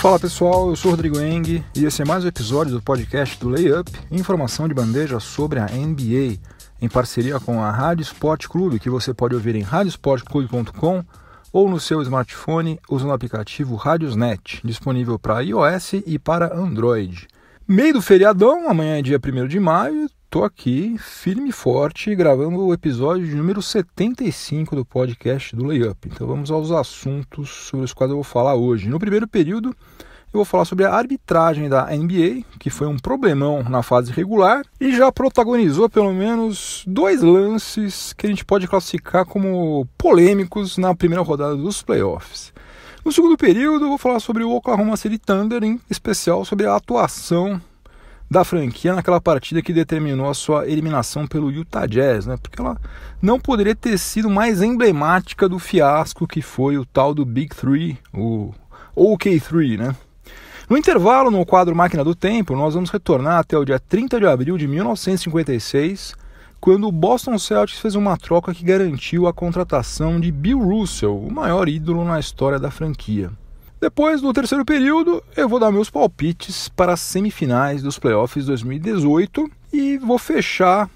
Fala pessoal, eu sou o Rodrigo Eng e esse é mais um episódio do podcast do Layup, informação de bandeja sobre a NBA, em parceria com a Rádio Sport Clube, que você pode ouvir em radiosportclube.com ou no seu smartphone usando o aplicativo Radiosnet, disponível para iOS e para Android. Meio do feriadão, amanhã é dia 1º de maio, estou aqui firme e forte gravando o episódio de número 75 do podcast do Layup. Então vamos aos assuntos sobre os quais eu vou falar hoje. No primeiro período eu vou falar sobre a arbitragem da NBA, que foi um problemão na fase regular e já protagonizou pelo menos 2 lances que a gente pode classificar como polêmicos na primeira rodada dos playoffs. No segundo período eu vou falar sobre o Oklahoma City Thunder, em especial sobre a atuação da franquia naquela partida que determinou a sua eliminação pelo Utah Jazz, né? Porque ela não poderia ter sido mais emblemática do fiasco que foi o tal do Big Three, o OK3, né? No intervalo, no quadro Máquina do Tempo, nós vamos retornar até o dia 30 de abril de 1956, quando o Boston Celtics fez uma troca que garantiu a contratação de Bill Russell, o maior ídolo na história da franquia. Depois, no terceiro período, eu vou dar meus palpites para as semifinais dos playoffs 2018 e vou fechar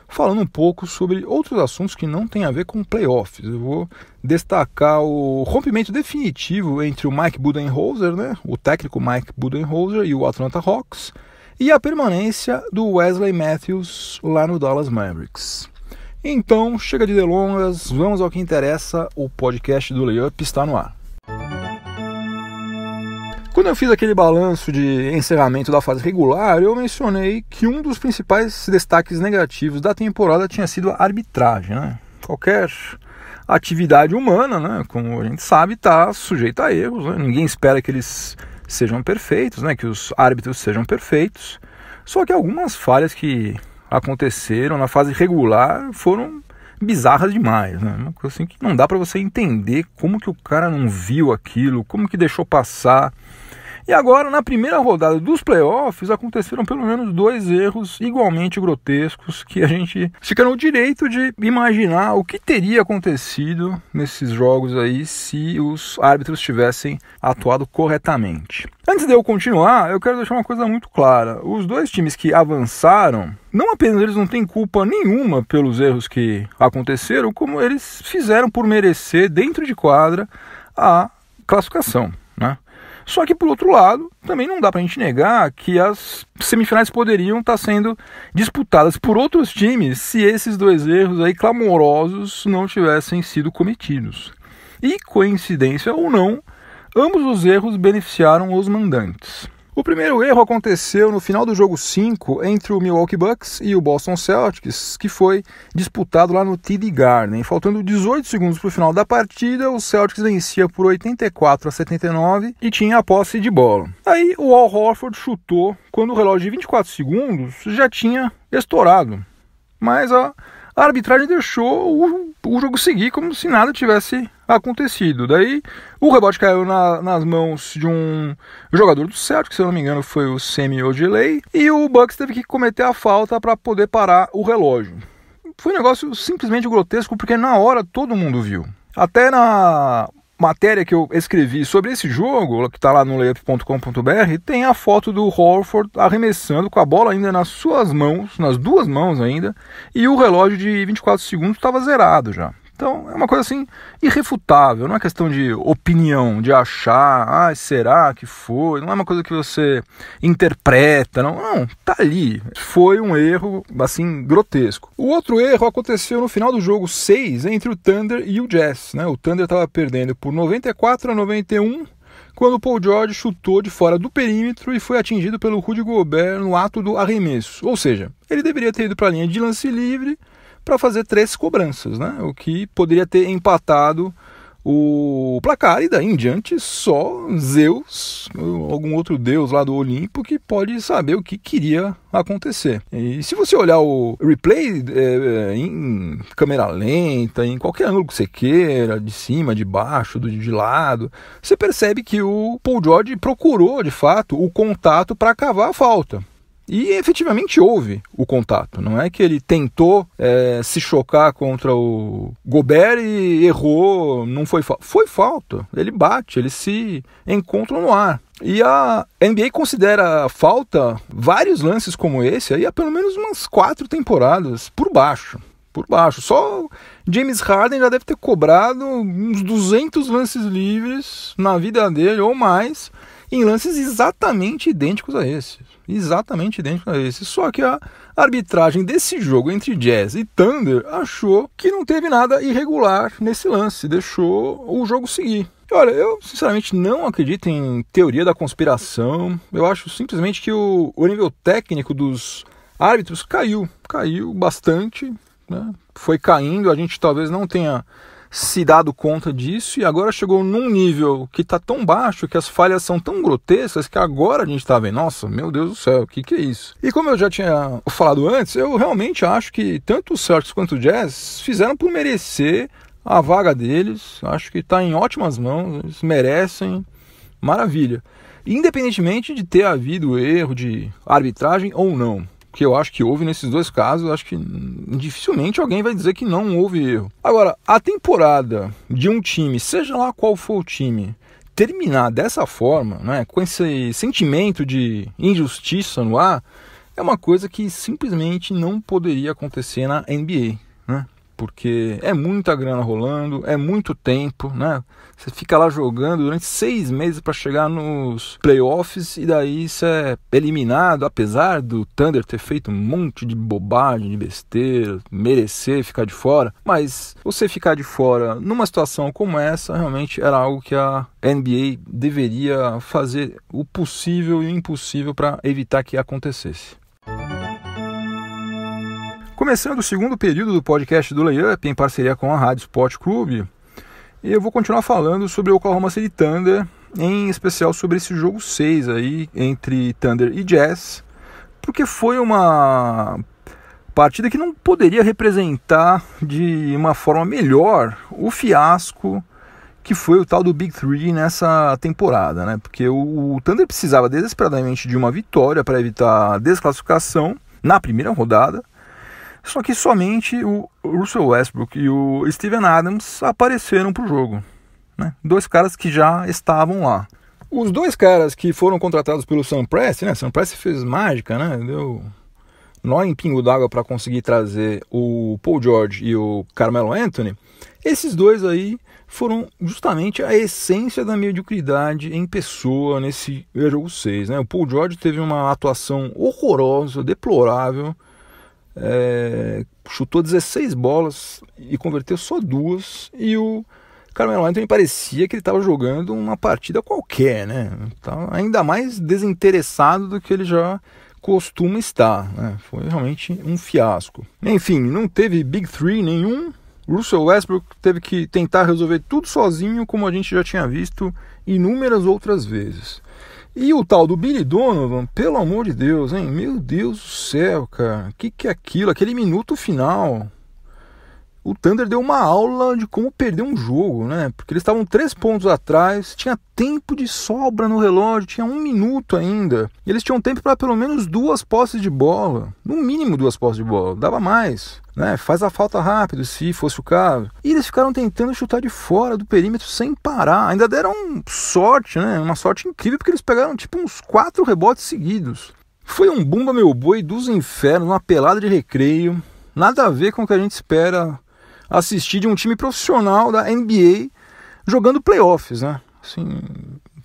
falando um pouco sobre outros assuntos que não têm a ver com playoffs. Eu vou destacar o rompimento definitivo entre o Mike Budenholzer, né, o técnico Mike Budenholzer e o Atlanta Hawks, e a permanência do Wesley Matthews lá no Dallas Mavericks. Então, chega de delongas, vamos ao que interessa, o podcast do Layup está no ar. Quando eu fiz aquele balanço de encerramento da fase regular, eu mencionei que um dos principais destaques negativos da temporada tinha sido a arbitragem, né? Qualquer atividade humana, né, como a gente sabe, está sujeita a erros, né? Ninguém espera que eles sejam perfeitos, né, que os árbitros sejam perfeitos. Só que algumas falhas que aconteceram na fase regular foram bizarras demais, né? Uma coisa assim que não dá para você entender como que o cara não viu aquilo, como que deixou passar. E agora, na primeira rodada dos playoffs, aconteceram pelo menos 2 erros igualmente grotescos que a gente fica no direito de imaginar o que teria acontecido nesses jogos aí se os árbitros tivessem atuado corretamente. Antes de eu continuar, eu quero deixar uma coisa muito clara. Os 2 times que avançaram, não apenas eles não têm culpa nenhuma pelos erros que aconteceram, como eles fizeram por merecer, dentro de quadra, a classificação, né? Só que, por outro lado, também não dá pra gente negar que as semifinais poderiam estar sendo disputadas por outros times se esses 2 erros aí clamorosos não tivessem sido cometidos. E, coincidência ou não, ambos os erros beneficiaram os mandantes. O primeiro erro aconteceu no final do jogo 5 entre o Milwaukee Bucks e o Boston Celtics, que foi disputado lá no TD Garden. Faltando 18 segundos para o final da partida, o Celtics vencia por 84-79 e tinha a posse de bola. Aí o Al Horford chutou quando o relógio de 24 segundos já tinha estourado. Mas a arbitragem deixou o jogo seguir como se nada tivesse acontecido. Daí o rebote caiu nas mãos de um jogador do Celtic, se eu não me engano foi o Semi Ojeleye, e o Bucks teve que cometer a falta para poder parar o relógio. Foi um negócio simplesmente grotesco, porque na hora todo mundo viu. Até na matéria que eu escrevi sobre esse jogo, que está lá no layup.com.br, tem a foto do Horford arremessando com a bola ainda nas suas mãos, nas 2 mãos ainda, e o relógio de 24 segundos estava zerado já. Então é uma coisa assim irrefutável, não é questão de opinião, de achar, será que foi, não é uma coisa que você interpreta, não, tá ali. Foi um erro assim grotesco. O outro erro aconteceu no final do jogo 6 entre o Thunder e o Jazz, né? O Thunder estava perdendo por 94-91 quando o Paul George chutou de fora do perímetro e foi atingido pelo Rudy Gobert no ato do arremesso. Ou seja, ele deveria ter ido para a linha de lance livre para fazer 3 cobranças, né? O que poderia ter empatado o placar, e daí em diante só Zeus, algum outro deus lá do Olimpo, que pode saber o que queria acontecer. E se você olhar o replay em câmera lenta, em qualquer ângulo que você queira, de cima, de baixo, de lado, você percebe que o Paul George procurou de fato o contato para cavar a falta. E efetivamente houve o contato. Não é que ele tentou se chocar contra o Gobert e errou, não foi falta. Foi falta. Ele bate, eles se encontram no ar. E a NBA considera falta vários lances como esse aí há pelo menos umas 4 temporadas por baixo. Só James Harden já deve ter cobrado uns 200 lances livres na vida dele ou mais, em lances exatamente idênticos a esses. Só que a arbitragem desse jogo entre Jazz e Thunder achou que não teve nada irregular nesse lance, deixou o jogo seguir. Olha, eu sinceramente não acredito em teoria da conspiração. Eu acho simplesmente que o nível técnico dos árbitros caiu bastante, né? Foi caindo, a gente talvez não tenha se dado conta disso, e agora chegou num nível que está tão baixo, que as falhas são tão grotescas, que agora a gente está vendo, nossa, meu Deus do céu, o que é isso? E como eu já tinha falado antes, eu realmente acho que tanto o Celtics quanto o Jazz fizeram por merecer a vaga deles. Acho que está em ótimas mãos, eles merecem, maravilha. Independentemente de ter havido erro de arbitragem ou não, que eu acho que houve nesses dois casos, acho que dificilmente alguém vai dizer que não houve erro. Agora, a temporada de um time, seja lá qual for o time, terminar dessa forma, né, com esse sentimento de injustiça no ar, é uma coisa que simplesmente não poderia acontecer na NBA, né? Porque é muita grana rolando, é muito tempo, né? Você fica lá jogando durante 6 meses para chegar nos playoffs e daí você é eliminado, apesar do Thunder ter feito um monte de bobagem, de besteira, merecer ficar de fora. Mas você ficar de fora numa situação como essa, realmente era algo que a NBA deveria fazer o possível e o impossível para evitar que acontecesse. Começando o segundo período do podcast do Layup, em parceria com a Rádio Sport Clube, eu vou continuar falando sobre o Oklahoma City Thunder, em especial sobre esse jogo 6 aí, entre Thunder e Jazz, porque foi uma partida que não poderia representar de uma forma melhor o fiasco que foi o tal do Big Three nessa temporada, né? Porque o Thunder precisava desesperadamente de uma vitória para evitar a desclassificação na primeira rodada. Só que somente o Russell Westbrook e o Steven Adams apareceram para o jogo, né? 2 caras que já estavam lá. Os 2 caras que foram contratados pelo Sam Presti, né? Sam Presti fez mágica, né? Deu nó em pingo d'água para conseguir trazer o Paul George e o Carmelo Anthony. Esses 2 aí foram justamente a essência da mediocridade em pessoa nesse jogo 6, né? O Paul George teve uma atuação horrorosa, deplorável. Chutou 16 bolas e converteu só 2, e o Carmelo Anthony parecia que ele estava jogando uma partida qualquer, né? Tava ainda mais desinteressado do que ele já costuma estar, né? Foi realmente um fiasco. Enfim, não teve Big Three nenhum. Russell Westbrook teve que tentar resolver tudo sozinho, como a gente já tinha visto inúmeras outras vezes. E o tal do Billy Donovan, pelo amor de Deus, hein? Meu Deus do céu, cara. O que é aquilo? Aquele minuto final. O Thunder deu uma aula de como perder um jogo, né? Porque eles estavam 3 pontos atrás, tinha tempo de sobra no relógio, tinha 1 minuto ainda. E eles tinham tempo para pelo menos 2 posses de bola. No mínimo 2 posses de bola, dava mais, né? Faz a falta rápido, se fosse o caso. E eles ficaram tentando chutar de fora do perímetro sem parar. Ainda deram sorte, né? Uma sorte incrível, porque eles pegaram tipo uns 4 rebotes seguidos. Foi um bumba meu boi dos infernos, uma pelada de recreio. Nada a ver com o que a gente espera assistir de um time profissional da NBA jogando playoffs, né? Assim,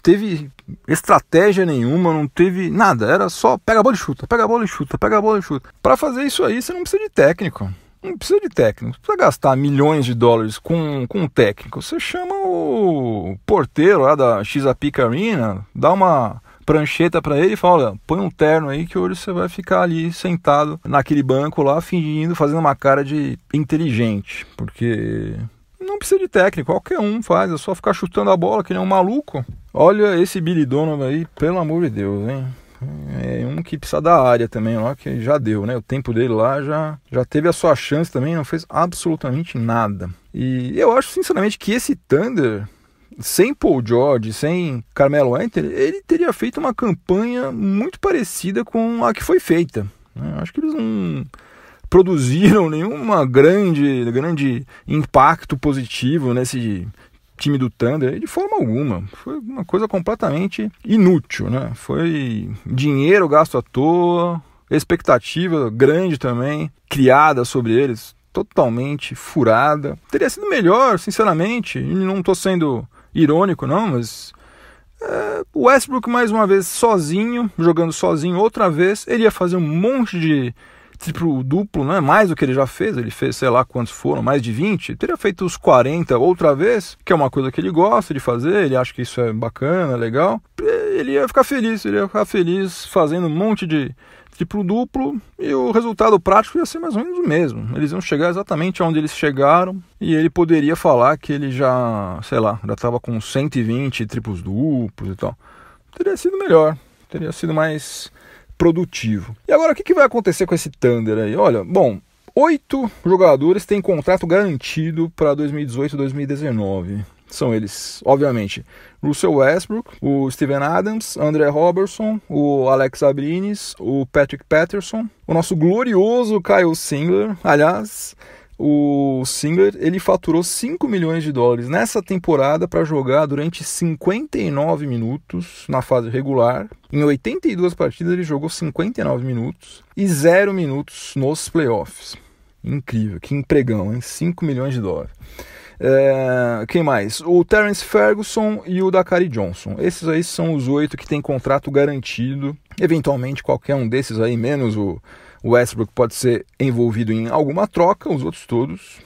teve estratégia nenhuma, não teve nada, era só pega a bola e chuta, pega a bola e chuta, pega a bola e chuta. Para fazer isso aí você não precisa de técnico, não precisa gastar milhões de dólares com um técnico. Você chama o porteiro lá da Chesapeake Arena, dá uma prancheta para ele e fala, olha, põe um terno aí que hoje você vai ficar ali sentado naquele banco lá, fingindo, fazendo uma cara de inteligente, porque não precisa de técnico, qualquer um faz, é só ficar chutando a bola que nem um maluco. Olha esse Billy Donovan aí, pelo amor de Deus, hein? É um que precisa da área também, ó, que já deu, né? O tempo dele lá já teve a sua chance também, não fez absolutamente nada. E eu acho sinceramente que esse Thunder sem Paul George, sem Carmelo Anthony, ele teria feito uma campanha muito parecida com a que foi feita. Acho que eles não produziram nenhuma grande impacto positivo nesse time do Thunder, de forma alguma. Foi uma coisa completamente inútil, né? Foi dinheiro gasto à toa, expectativa grande também, criada sobre eles, totalmente furada. Teria sido melhor, sinceramente, e não estou sendo irônico não, mas o Westbrook mais uma vez sozinho, jogando sozinho outra vez, ele ia fazer um monte de triplo duplo, né? Mais do que ele já fez, ele fez sei lá quantos foram, mais de 20, teria feito os 40 outra vez, que é uma coisa que ele gosta de fazer, ele acha que isso é bacana, legal, ele ia ficar feliz fazendo um monte de triplo duplo, e o resultado prático ia ser mais ou menos o mesmo. Eles iam chegar exatamente onde eles chegaram, e ele poderia falar que ele já estava com 120 triplos duplos e tal. Teria sido melhor, teria sido mais produtivo. E agora o que vai acontecer com esse Thunder aí? Olha, bom, 8 jogadores têm contrato garantido para 2018 e 2019. São eles, obviamente, Russell Westbrook, o Steven Adams, Andre Robertson, o Alex Abrines, o Patrick Patterson, o nosso glorioso Kyle Singler. Aliás, o Singler, ele faturou $5 milhões nessa temporada para jogar durante 59 minutos na fase regular. Em 82 partidas ele jogou 59 minutos e 0 minutos nos playoffs. Incrível, que empregão, hein? $5 milhões. Quem mais? O Terrence Ferguson e o Dakari Johnson. Esses aí são os 8 que têm contrato garantido. Eventualmente qualquer um desses aí, menos o Westbrook, pode ser envolvido em alguma troca. Os outros todos,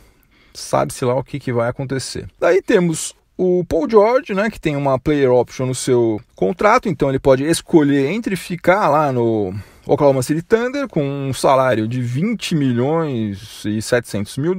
sabe-se lá o que vai acontecer. Daí temos o Paul George, né, que tem uma player option no seu contrato, então ele pode escolher entre ficar lá no Oklahoma City Thunder com um salário de $20 milhões e 700 mil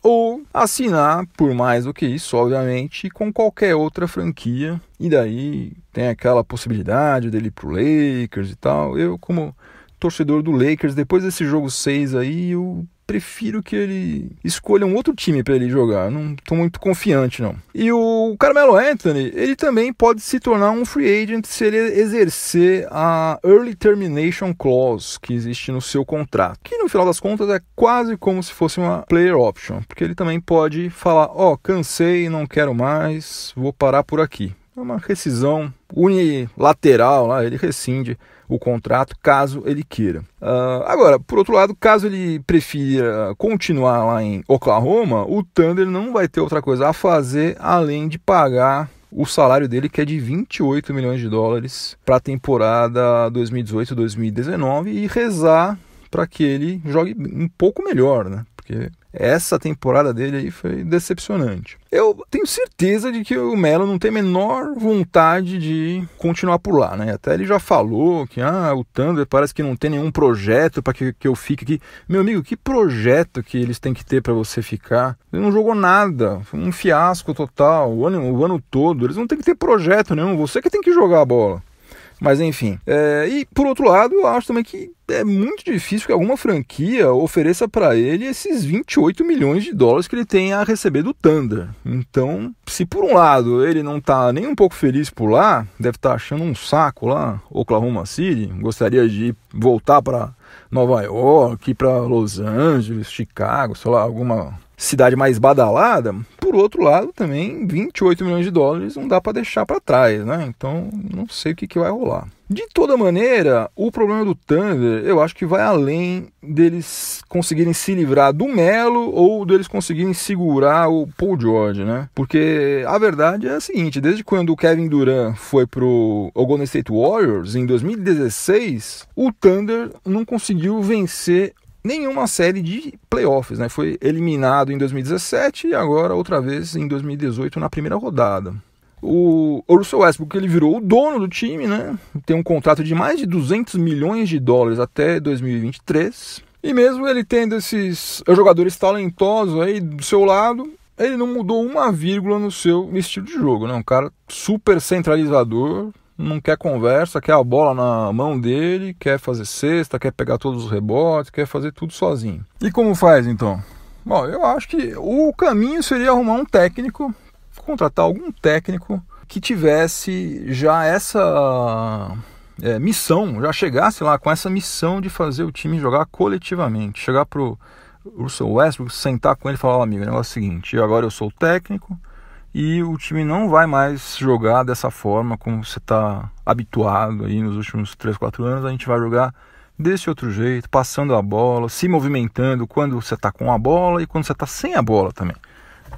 ou assinar por mais do que isso, obviamente, com qualquer outra franquia. E daí tem aquela possibilidade dele ir pro Lakers e tal. Eu, como torcedor do Lakers, depois desse jogo 6 aí, eu prefiro que ele escolha um outro time para ele jogar. Não estou muito confiante, não. E o Carmelo Anthony, ele também pode se tornar um free agent se ele exercer a Early Termination Clause que existe no seu contrato. Que no final das contas é quase como se fosse uma player option. Porque ele também pode falar, cansei, não quero mais, vou parar por aqui. É uma rescisão unilateral, lá, ele rescinde o contrato caso ele queira. Agora, por outro lado, caso ele prefira continuar lá em Oklahoma, o Thunder não vai ter outra coisa a fazer além de pagar o salário dele, que é de $28 milhões para a temporada 2018-2019, e rezar para que ele jogue um pouco melhor, né? Porque essa temporada dele aí foi decepcionante. Eu tenho certeza de que o Melo não tem a menor vontade de continuar por lá, né? Até ele já falou que o Thunder parece que não tem nenhum projeto para que eu fique aqui. Meu amigo, que projeto que eles têm que ter para você ficar? Ele não jogou nada, foi um fiasco total, o ano todo. Eles não têm que ter projeto nenhum, você que tem que jogar a bola. Mas enfim, e por outro lado, eu acho também que é muito difícil que alguma franquia ofereça para ele esses $28 milhões que ele tem a receber do Thunder. Então, se por um lado ele não está nem um pouco feliz por lá, deve estar achando um saco lá, Oklahoma City, gostaria de voltar para Nova York, para Los Angeles, Chicago, sei lá, alguma cidade mais badalada. Por outro lado, também $28 milhões não dá para deixar para trás, né? Então, não sei o que vai rolar. De toda maneira, o problema do Thunder, eu acho que vai além deles conseguirem se livrar do Melo ou deles conseguirem segurar o Paul George, né? Porque a verdade é a seguinte, desde quando o Kevin Durant foi pro Golden State Warriors, em 2016, o Thunder não conseguiu vencer nenhuma série de playoffs, né? Foi eliminado em 2017 e agora outra vez em 2018 na primeira rodada. O Russell Westbrook, ele virou o dono do time, né? Tem um contrato de mais de $200 milhões até 2023. E mesmo ele tendo esses jogadores talentosos aí do seu lado, ele não mudou uma vírgula no seu estilo de jogo, né? Um cara super centralizador, não quer conversa, quer a bola na mão dele, quer fazer cesta, quer pegar todos os rebotes, quer fazer tudo sozinho. E como faz então? Bom, eu acho que o caminho seria arrumar um técnico contratar algum técnico que tivesse já essa missão, já chegasse lá com essa missão de fazer o time jogar coletivamente. Chegar pro Russell Westbrook, sentar com ele e falar: amigo, o negócio é o seguinte, agora eu sou o técnico e o time não vai mais jogar dessa forma como você está habituado aí nos últimos 3, 4 anos. A gente vai jogar desse outro jeito, passando a bola, se movimentando quando você está com a bola e quando você está sem a bola também,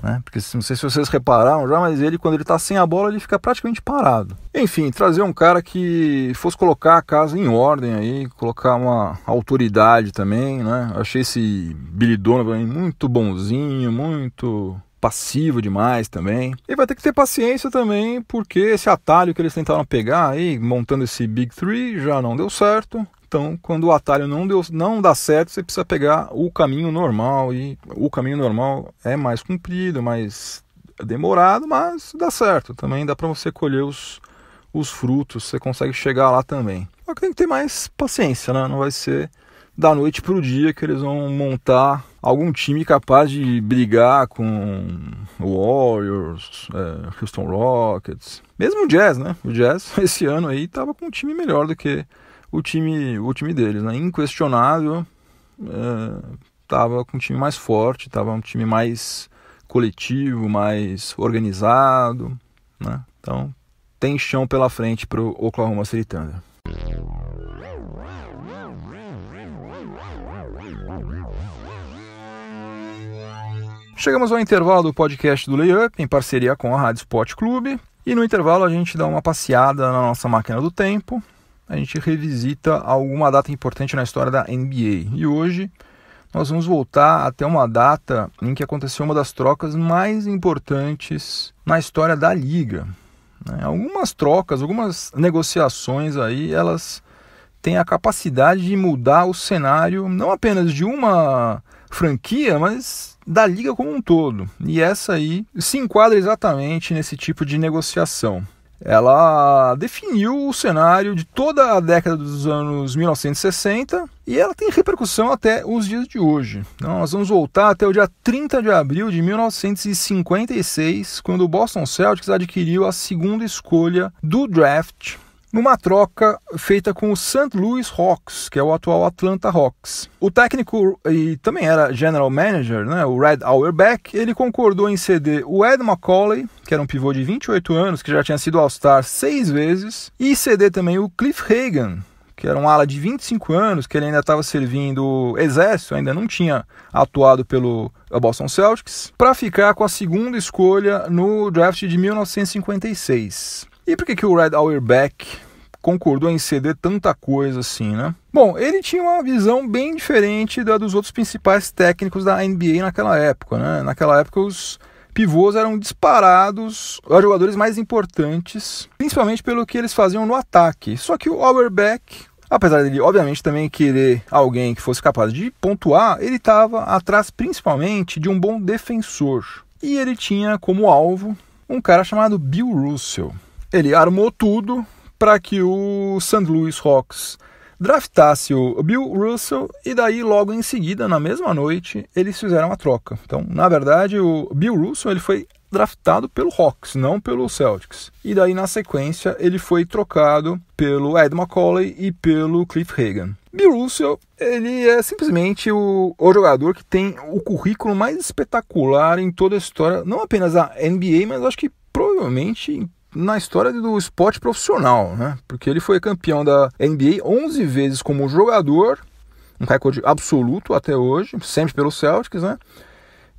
né? Porque não sei se vocês repararam já, mas ele, quando ele está sem a bola, ele fica praticamente parado. Enfim, trazer um cara que fosse colocar a casa em ordem aí, colocar uma autoridade também, né? Eu achei esse Billy Donovan muito bonzinho, muito passivo demais também. E vai ter que ter paciência também, porque esse atalho que eles tentaram pegar aí, montando esse Big Three, já não deu certo. Então, quando o atalho não dá certo, você precisa pegar o caminho normal. E o caminho normal é mais comprido, mais demorado, mas dá certo. Também dá para você colher os frutos, você consegue chegar lá também. Só que tem que ter mais paciência, né? Não vai ser da noite para o dia que eles vão montar algum time capaz de brigar com o Warriors, Houston Rockets. Mesmo o Jazz, né? O Jazz esse ano aí estava com um time melhor do que o time deles, né? Inquestionável, estava com um time mais forte, estava um time mais coletivo, mais organizado, né? Então tem chão pela frente para o Oklahoma City Thunder. Chegamos ao intervalo do podcast do Layup, em parceria com a Rádio Sport Clube, e no intervalo a gente dá uma passeada na nossa máquina do tempo. A gente revisita alguma data importante na história da NBA. E hoje nós vamos voltar até uma data em que aconteceu uma das trocas mais importantes na história da Liga. Algumas trocas, algumas negociações aí, elas têm a capacidade de mudar o cenário não apenas de uma franquia, mas da Liga como um todo. E essa aí se enquadra exatamente nesse tipo de negociação. Ela definiu o cenário de toda a década dos anos 1960 e ela tem repercussão até os dias de hoje. Então, nós vamos voltar até o dia 30 de abril de 1956, quando o Boston Celtics adquiriu a segunda escolha do draft, numa troca feita com o St. Louis Hawks, que é o atual Atlanta Hawks. O técnico, e também era general manager, né, o Red Auerbach, ele concordou em ceder o Ed Macauley, que era um pivô de 28 anos, que já tinha sido All-Star 6 vezes, e ceder também o Cliff Hagan, que era um ala de 25 anos, que ele ainda estava servindo o exército, ainda não tinha atuado pelo Boston Celtics, para ficar com a segunda escolha no draft de 1956. E por que o Red Auerbach concordou em ceder tanta coisa assim, né? Bom, ele tinha uma visão bem diferente da dos outros principais técnicos da NBA naquela época, né? Naquela época os pivôs eram disparados os jogadores mais importantes, principalmente pelo que eles faziam no ataque. Só que o Auerbach, apesar dele obviamente também querer alguém que fosse capaz de pontuar, ele estava atrás principalmente de um bom defensor. E ele tinha como alvo um cara chamado Bill Russell. Ele armou tudo para que o St. Louis Hawks draftasse o Bill Russell e daí logo em seguida, na mesma noite, eles fizeram a troca. Então, na verdade, o Bill Russell ele foi draftado pelo Hawks, não pelo Celtics. E daí, na sequência, ele foi trocado pelo Ed Macauley e pelo Cliff Hagan. Bill Russell, ele é simplesmente o jogador que tem o currículo mais espetacular em toda a história, não apenas da NBA, mas acho que provavelmente na história do esporte profissional, né? Porque ele foi campeão da NBA 11 vezes como jogador, um recorde absoluto até hoje, sempre pelo Celtics, né?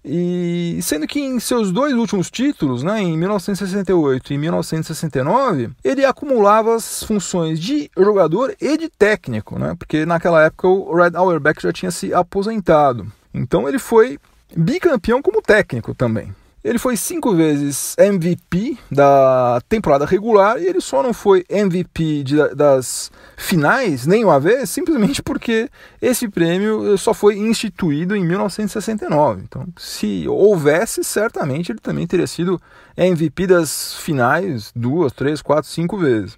E sendo que em seus dois últimos títulos, né, em 1968 e 1969, ele acumulava as funções de jogador e de técnico, né? Porque naquela época o Red Auerbach já tinha se aposentado. Então ele foi bicampeão como técnico também. Ele foi 5 vezes MVP da temporada regular e ele só não foi MVP das finais nenhuma vez, simplesmente porque esse prêmio só foi instituído em 1969. Então, se houvesse, certamente ele também teria sido MVP das finais 2, 3, 4, 5 vezes.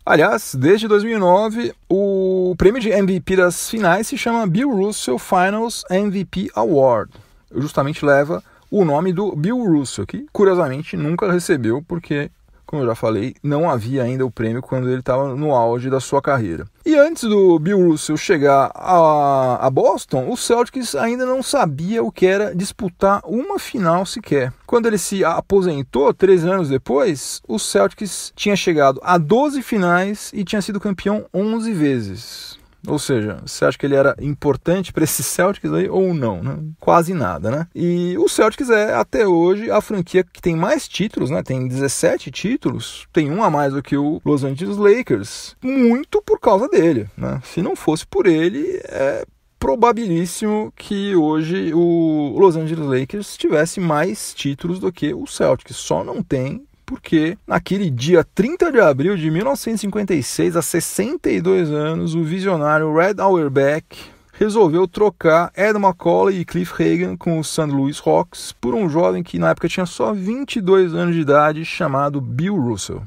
Aliás, desde 2009, o prêmio de MVP das finais se chama Bill Russell Finals MVP Award. Justamente leva o nome do Bill Russell, que curiosamente nunca recebeu, porque, como eu já falei, não havia ainda o prêmio quando ele estava no auge da sua carreira. E antes do Bill Russell chegar a Boston, o Celtics ainda não sabia o que era disputar uma final sequer. Quando ele se aposentou, 3 anos depois, o Celtics tinha chegado a 12 finais e tinha sido campeão 11 vezes. Ou seja, você acha que ele era importante para esses Celtics aí ou não, né? Quase nada, né? E o Celtics é até hoje a franquia que tem mais títulos, né? Tem 17 títulos, tem um a mais do que o Los Angeles Lakers, muito por causa dele, né? Se não fosse por ele, é probabilíssimo que hoje o Los Angeles Lakers tivesse mais títulos do que o Celtics, só não tem porque naquele dia 30 de abril de 1956, há 62 anos, o visionário Red Auerbach resolveu trocar Ed Macauley e Cliff Hagan com o St. Louis Hawks por um jovem que na época tinha só 22 anos de idade, chamado Bill Russell.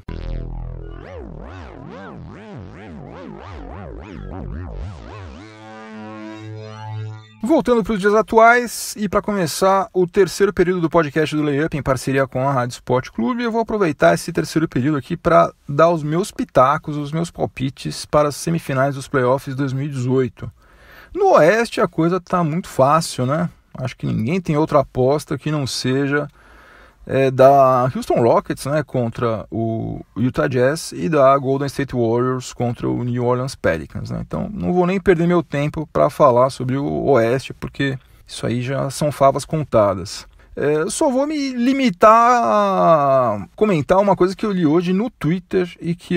Voltando para os dias atuais, e para começar o terceiro período do podcast do Layup em parceria com a Rádio Sport Clube, eu vou aproveitar esse terceiro período aqui para dar os meus pitacos, os meus palpites para as semifinais dos playoffs 2018. No Oeste a coisa está muito fácil, né? Acho que ninguém tem outra aposta que não seja da Houston Rockets, né, contra o Utah Jazz, e da Golden State Warriors contra o New Orleans Pelicans, né? Então não vou nem perder meu tempo para falar sobre o Oeste, porque isso aí já são favas contadas. Só vou me limitar a comentar uma coisa que eu li hoje no Twitter e que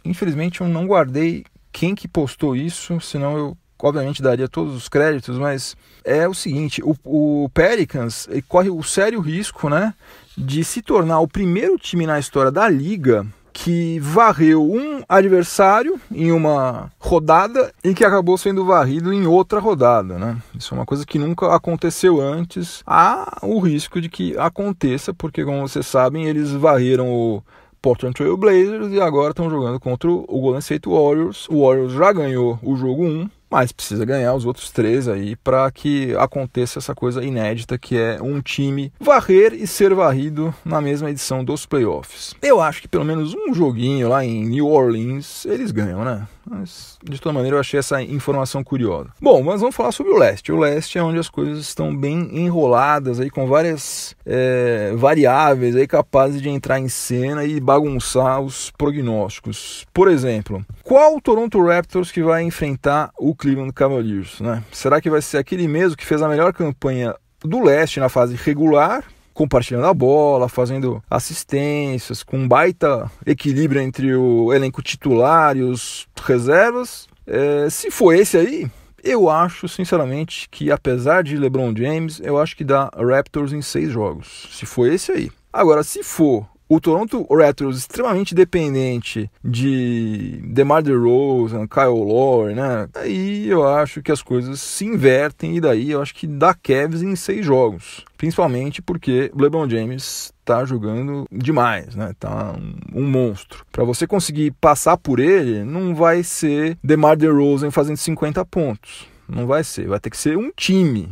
infelizmente eu não guardei quem que postou isso, senão eu obviamente daria todos os créditos, mas é o seguinte: o Pelicans corre o sério risco, né, de se tornar o primeiro time na história da liga que varreu um adversário em uma rodada e que acabou sendo varrido em outra rodada, né? Isso é uma coisa que nunca aconteceu antes. Há o risco de que aconteça, porque, como vocês sabem, eles varreram o Portland Trail Blazers e agora estão jogando contra o Golden State Warriors. O Warriors já ganhou o jogo 1, mas precisa ganhar os outros 3 aí para que aconteça essa coisa inédita, que é um time varrer e ser varrido na mesma edição dos playoffs. Eu acho que pelo menos um joguinho lá em New Orleans eles ganham, né? Mas, de toda maneira, eu achei essa informação curiosa. Bom, mas vamos falar sobre o Leste. O Leste é onde as coisas estão bem enroladas, aí, com várias variáveis aí, capazes de entrar em cena e bagunçar os prognósticos. Por exemplo, qual o Toronto Raptors que vai enfrentar o Cleveland Cavaliers, né? Será que vai ser aquele mesmo que fez a melhor campanha do Leste na fase regular, compartilhando a bola, fazendo assistências, com um baita equilíbrio entre o elenco titular e os reservas? Se for esse aí, eu acho sinceramente que, apesar de LeBron James, eu acho que dá Raptors em 6 jogos. Se for esse aí. Agora, se for o Toronto Raptors extremamente dependente de DeMar DeRozan, Kyle Lowry, né? Aí eu acho que as coisas se invertem e daí eu acho que dá Cavs em 6 jogos. Principalmente porque o LeBron James tá jogando demais, né? Tá um monstro. Para você conseguir passar por ele, não vai ser DeMar DeRozan fazendo 50 pontos. Não vai ser, vai ter que ser um time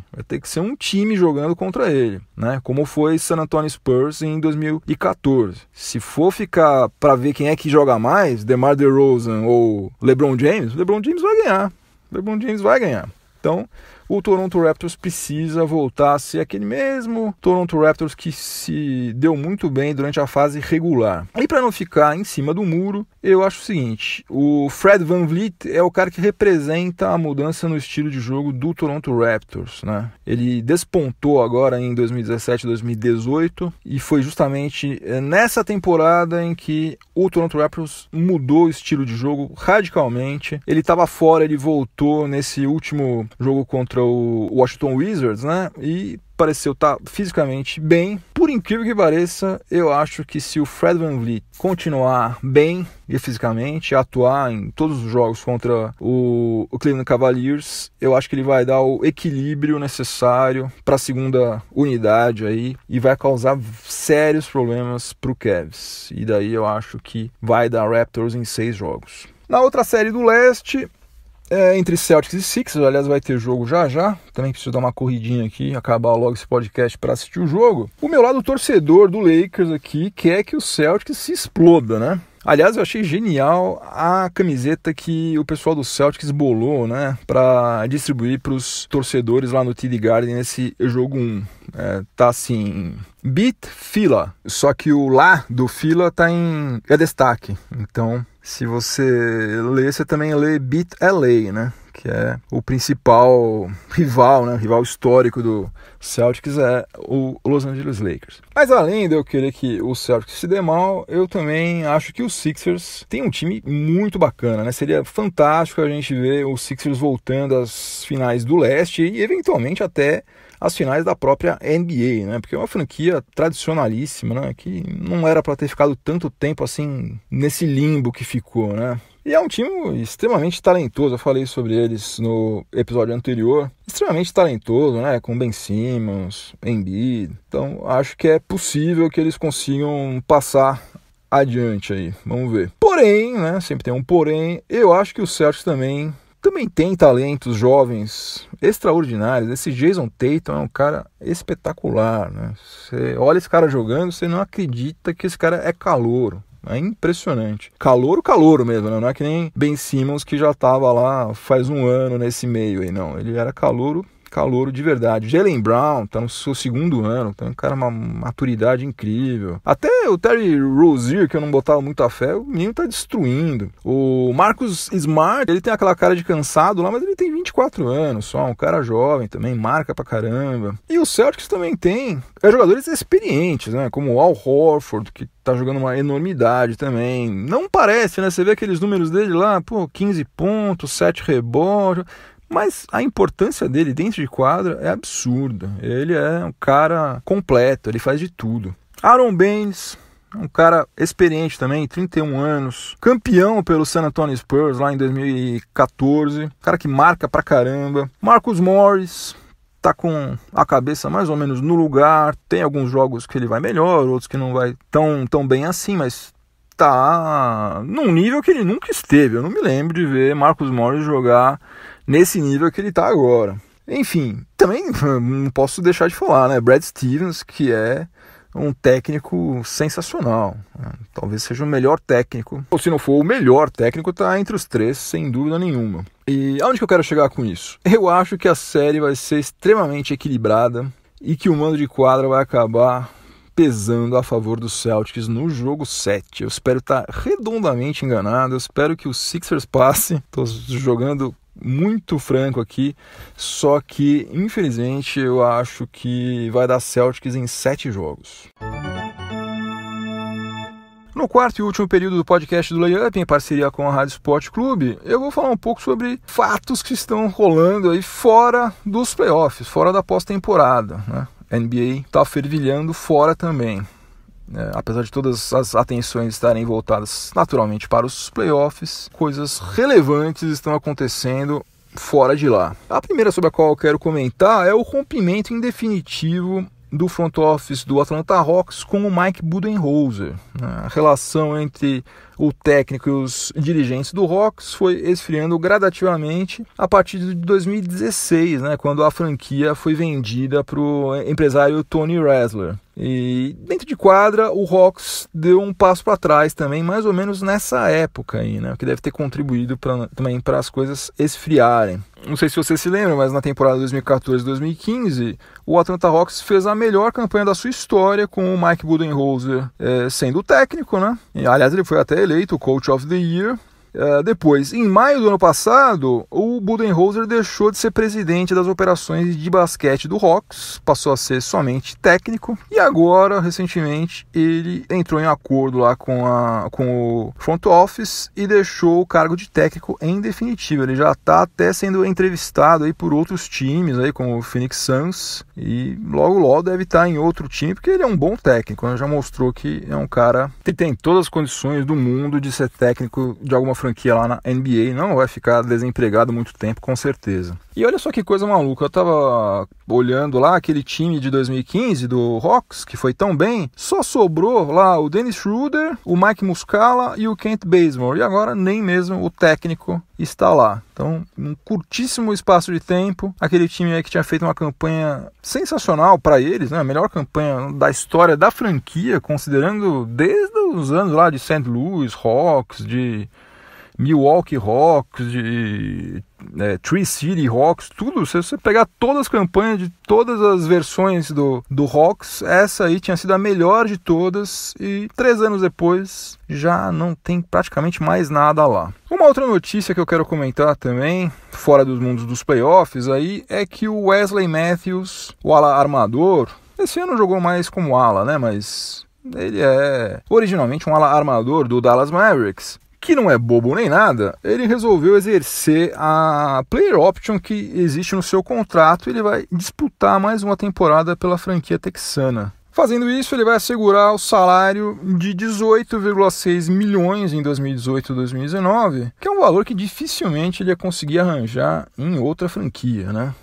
jogando contra ele, né? Como foi San Antonio Spurs em 2014. Se for ficar para ver quem é que joga mais, DeMar DeRozan ou LeBron James vai ganhar. Então, o Toronto Raptors precisa voltar a ser aquele mesmo Toronto Raptors que se deu muito bem durante a fase regular. E para não ficar em cima do muro, eu acho o seguinte: o Fred VanVleet é o cara que representa a mudança no estilo de jogo do Toronto Raptors, né? Ele despontou agora em 2017, 2018 e foi justamente nessa temporada em que o Toronto Raptors mudou o estilo de jogo radicalmente. Ele estava fora, ele voltou nesse último jogo contra o Washington Wizards, né? E pareceu estar fisicamente bem. Por incrível que pareça, eu acho que se o Fred VanVleet continuar bem e fisicamente, atuar em todos os jogos contra o Cleveland Cavaliers, eu acho que ele vai dar o equilíbrio necessário para a segunda unidade aí e vai causar sérios problemas para o Cavs. E daí eu acho que vai dar Raptors em 6 jogos. Na outra série do Leste, entre Celtics e Sixers. Aliás, vai ter jogo já. Também preciso dar uma corridinha aqui, acabar logo esse podcast para assistir o jogo. O meu lado torcedor do Lakers aqui quer que o Celtics se exploda, né? Aliás, eu achei genial a camiseta que o pessoal do Celtics bolou, né, para distribuir para os torcedores lá no TD Garden nesse jogo 1. Tá assim, Beat Phila, só que o lá do Phila tá é destaque. Então, se você ler, você também lê Beat LA, né? Que é o principal rival, né? Rival histórico do Celtics é o Los Angeles Lakers. Mas além de eu querer que o Celtics se dê mal, eu também acho que o Sixers tem um time muito bacana, né? Seria fantástico a gente ver o Sixers voltando às finais do leste e eventualmente até as finais da própria NBA, né? Porque é uma franquia tradicionalíssima, né? Que não era para ter ficado tanto tempo assim nesse limbo que ficou, né? E é um time extremamente talentoso, eu falei sobre eles no episódio anterior. Extremamente talentoso, né? Com Ben Simmons, Embiid. Então acho que é possível que eles consigam passar adiante aí. Vamos ver. Porém, né? Sempre tem um porém. Eu acho que o Celtics também tem talentos jovens extraordinários. Esse Jason Tatum é um cara espetacular, né? Você olha esse cara jogando, você não acredita que esse cara é calouro. É impressionante. Calouro mesmo, né? Não é que nem Ben Simmons que já estava lá faz um ano nesse meio aí, não. Ele era calouro de verdade. Jaylen Brown tá no seu segundo ano, tem um cara, uma maturidade incrível. Até o Terry Rozier, que eu não botava muita fé, o menino tá destruindo. O Marcus Smart, ele tem aquela cara de cansado lá, mas ele tem 24 anos só, um cara jovem também, marca pra caramba. E o Celtics também tem jogadores experientes, né, como o Al Horford, que tá jogando uma enormidade também. Não parece, né, você vê aqueles números dele lá, 15 pontos, 7 rebotes... Mas a importância dele dentro de quadra é absurda. Ele é um cara completo, ele faz de tudo. Aaron Baines, um cara experiente também, 31 anos. Campeão pelo San Antonio Spurs lá em 2014. Cara que marca pra caramba. Marcus Morris tá com a cabeça mais ou menos no lugar. Tem alguns jogos que ele vai melhor, outros que não vai tão bem assim, mas tá num nível que ele nunca esteve. Eu não me lembro de ver Marcus Morris jogar nesse nível que ele está agora. Enfim, também não posso deixar de falar, né? Brad Stevens, que é um técnico sensacional. Talvez seja o melhor técnico, ou se não for o melhor técnico, está entre os três, sem dúvida nenhuma. E aonde que eu quero chegar com isso? Eu acho que a série vai ser extremamente equilibrada e que o mando de quadra vai acabar pesando a favor dos Celtics no jogo 7. Eu espero estar redondamente enganado, eu espero que o Sixers passe. Estou jogando muito franco aqui, só que infelizmente eu acho que vai dar Celtics em 7 jogos. No quarto e último período do podcast do Layup, em parceria com a Rádio Sport Clube, eu vou falar um pouco sobre fatos que estão rolando aí fora dos playoffs, fora da pós-temporada, né? A NBA está fervilhando fora também. Apesar de todas as atenções estarem voltadas naturalmente para os playoffs, coisas relevantes estão acontecendo fora de lá. A primeira sobre a qual eu quero comentar é o rompimento em definitivo do front office do Atlanta Hawks com o Mike Budenholzer. A relação entre o técnico e os dirigentes do Hawks foi esfriando gradativamente a partir de 2016, né, quando a franquia foi vendida para o empresário Tony Ressler. E dentro de quadra, o Hawks deu um passo para trás também, mais ou menos nessa época aí, né, que deve ter contribuído também para as coisas esfriarem. Não sei se você se lembra, mas na temporada 2014-2015, o Atlanta Hawks fez a melhor campanha da sua história com o Mike Budenholzer sendo o técnico, né? E, aliás, ele foi até eleito Coach of the Year. Depois, em maio do ano passado, o Budenholzer deixou de ser presidente das operações de basquete do Hawks, passou a ser somente técnico, e agora, recentemente, ele entrou em acordo lá com o front office e deixou o cargo de técnico em definitivo. Ele já está até sendo entrevistado aí por outros times, aí, como o Phoenix Suns, e logo deve estar em outro time, porque ele é um bom técnico, né? Já mostrou que é um cara que tem todas as condições do mundo de ser técnico de alguma franquia lá na NBA, não vai ficar desempregado muito tempo, com certeza. E olha só que coisa maluca, eu tava olhando lá aquele time de 2015 do Hawks, que foi tão bem, só sobrou lá o Dennis Schroeder, o Mike Muscala e o Kent Bazemore, e agora nem mesmo o técnico está lá. Então, num curtíssimo espaço de tempo, aquele time aí que tinha feito uma campanha sensacional para eles, né? A melhor campanha da história da franquia, considerando desde os anos lá de St. Louis Hawks, de Milwaukee Hawks, de Tree City Hawks, tudo. Se você pegar todas as campanhas de todas as versões do Hawks, essa aí tinha sido a melhor de todas e 3 anos depois já não tem praticamente mais nada lá. Uma outra notícia que eu quero comentar também, fora dos mundos dos playoffs, aí, é que o Wesley Matthews, o ala armador, esse ano jogou mais como ala, né? Mas ele é originalmente um ala armador do Dallas Mavericks, que não é bobo nem nada. Ele resolveu exercer a player option que existe no seu contrato e ele vai disputar mais uma temporada pela franquia texana. Fazendo isso, ele vai assegurar o salário de 18,6 milhões em 2018 e 2019, que é um valor que dificilmente ele ia conseguir arranjar em outra franquia, né?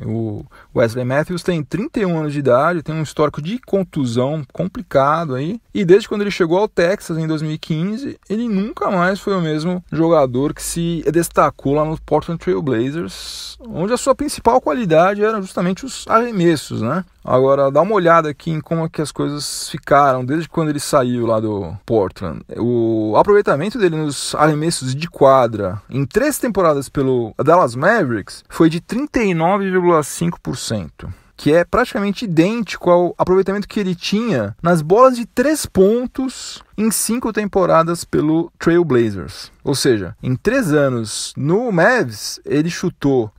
O Wesley Matthews tem 31 anos de idade, tem um histórico de contusão complicado aí, e desde quando ele chegou ao Texas em 2015, ele nunca mais foi o mesmo jogador que se destacou lá no Portland Trail Blazers, onde a sua principal qualidade era justamente os arremessos, né? Agora, dá uma olhada aqui em como é que as coisas ficaram desde quando ele saiu lá do Portland. O aproveitamento dele nos arremessos de quadra em 3 temporadas pelo Dallas Mavericks foi de 39,5%. Que é praticamente idêntico ao aproveitamento que ele tinha nas bolas de 3 pontos em 5 temporadas pelo Trail Blazers. Ou seja, em 3 anos no Mavs, ele chutou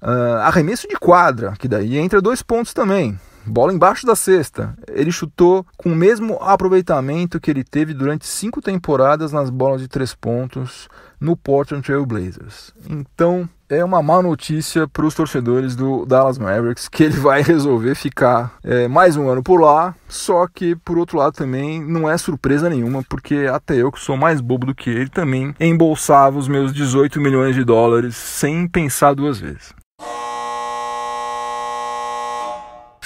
arremesso de quadra, que daí entra 2 pontos também. Bola embaixo da cesta. Ele chutou com o mesmo aproveitamento que ele teve durante 5 temporadas nas bolas de 3 pontos no Portland Trail Blazers. Então, é uma má notícia para os torcedores do Dallas Mavericks, que ele vai resolver ficar mais um ano por lá, só que, por outro lado, também não é surpresa nenhuma, porque até eu, que sou mais bobo do que ele, também embolsava os meus 18 milhões de dólares sem pensar 2 vezes.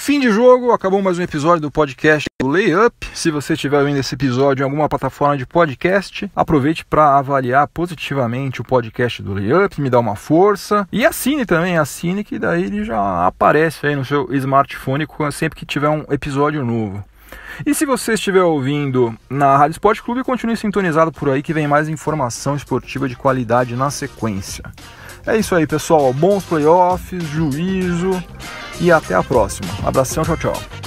Fim de jogo, acabou mais um episódio do podcast do Layup. Se você estiver vendo esse episódio em alguma plataforma de podcast, aproveite para avaliar positivamente o podcast do Layup, me dá uma força. E assine também, que daí ele já aparece aí no seu smartphone sempre que tiver um episódio novo. E se você estiver ouvindo na Rádio Sport Clube, continue sintonizado por aí que vem mais informação esportiva de qualidade na sequência. É isso aí, pessoal. Bons playoffs, juízo e até a próxima. Abração, tchau, tchau.